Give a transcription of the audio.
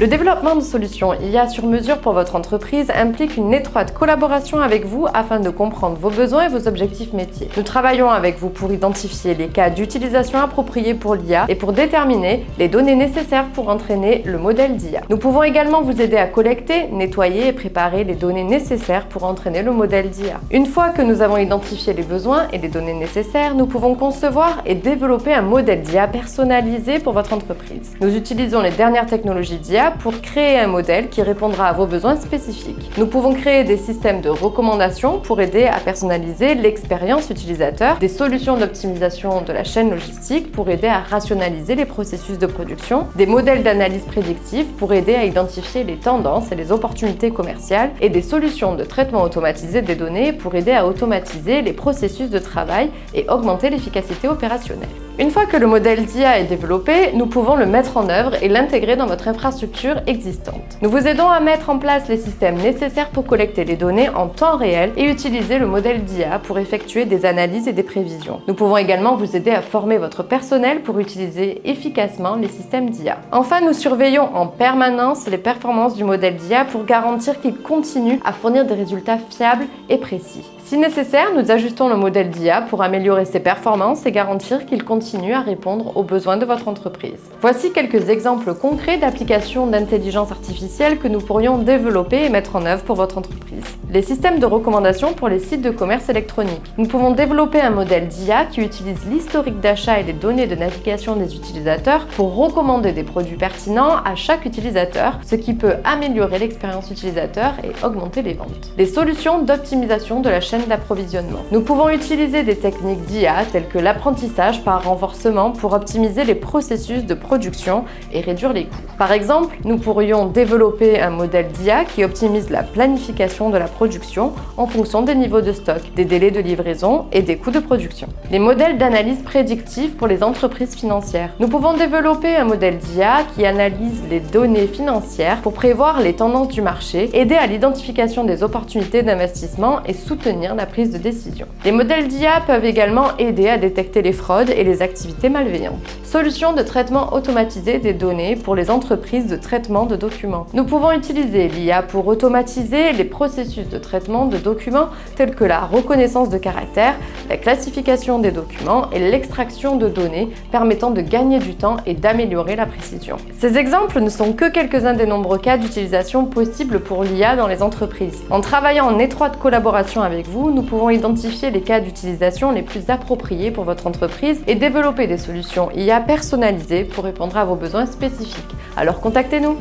Le développement de solutions IA sur mesure pour votre entreprise implique une étroite collaboration avec vous afin de comprendre vos besoins et vos objectifs métiers. Nous travaillons avec vous pour identifier les cas d'utilisation appropriés pour l'IA et pour déterminer les données nécessaires pour entraîner le modèle d'IA. Nous pouvons également vous aider à collecter, nettoyer et préparer les données nécessaires pour entraîner le modèle d'IA. Une fois que nous avons identifié les besoins et les données nécessaires, nous pouvons concevoir et développer un modèle d'IA personnalisé pour votre entreprise. Nous utilisons les dernières technologies d'IA pour créer un modèle qui répondra à vos besoins spécifiques. Nous pouvons créer des systèmes de recommandation pour aider à personnaliser l'expérience utilisateur, des solutions d'optimisation de la chaîne logistique pour aider à rationaliser les processus de production, des modèles d'analyse prédictive pour aider à identifier les tendances et les opportunités commerciales et des solutions de traitement automatisé des données pour aider à automatiser les processus de travail et augmenter l'efficacité opérationnelle. Une fois que le modèle d'IA est développé, nous pouvons le mettre en œuvre et l'intégrer dans votre infrastructure existante. Nous vous aidons à mettre en place les systèmes nécessaires pour collecter les données en temps réel et utiliser le modèle d'IA pour effectuer des analyses et des prévisions. Nous pouvons également vous aider à former votre personnel pour utiliser efficacement les systèmes d'IA. Enfin, nous surveillons en permanence les performances du modèle d'IA pour garantir qu'il continue à fournir des résultats fiables et précis. Si nécessaire, nous ajustons le modèle d'IA pour améliorer ses performances et garantir qu'il continue à répondre aux besoins de votre entreprise. Voici quelques exemples concrets d'applications d'intelligence artificielle que nous pourrions développer et mettre en œuvre pour votre entreprise. Les systèmes de recommandation pour les sites de commerce électronique. Nous pouvons développer un modèle d'IA qui utilise l'historique d'achat et les données de navigation des utilisateurs pour recommander des produits pertinents à chaque utilisateur, ce qui peut améliorer l'expérience utilisateur et augmenter les ventes. Les solutions d'optimisation de la chaîne d'approvisionnement. Nous pouvons utiliser des techniques d'IA telles que l'apprentissage par renforcement pour optimiser les processus de production et réduire les coûts. Par exemple, nous pourrions développer un modèle d'IA qui optimise la planification de la production en fonction des niveaux de stock, des délais de livraison et des coûts de production. Les modèles d'analyse prédictive pour les entreprises financières. Nous pouvons développer un modèle d'IA qui analyse les données financières pour prévoir les tendances du marché, aider à l'identification des opportunités d'investissement et soutenir la prise de décision. Les modèles d'IA peuvent également aider à détecter les fraudes et les activités malveillantes. Solutions de traitement automatisé des données pour les entreprises de traitement de documents. Nous pouvons utiliser l'IA pour automatiser les processus de traitement de documents tels que la reconnaissance de caractères, la classification des documents et l'extraction de données permettant de gagner du temps et d'améliorer la précision. Ces exemples ne sont que quelques-uns des nombreux cas d'utilisation possibles pour l'IA dans les entreprises. En travaillant en étroite collaboration avec vous, nous pouvons identifier les cas d'utilisation les plus appropriés pour votre entreprise et développer des solutions IA personnalisées pour répondre à vos besoins spécifiques. Alors contactez-nous!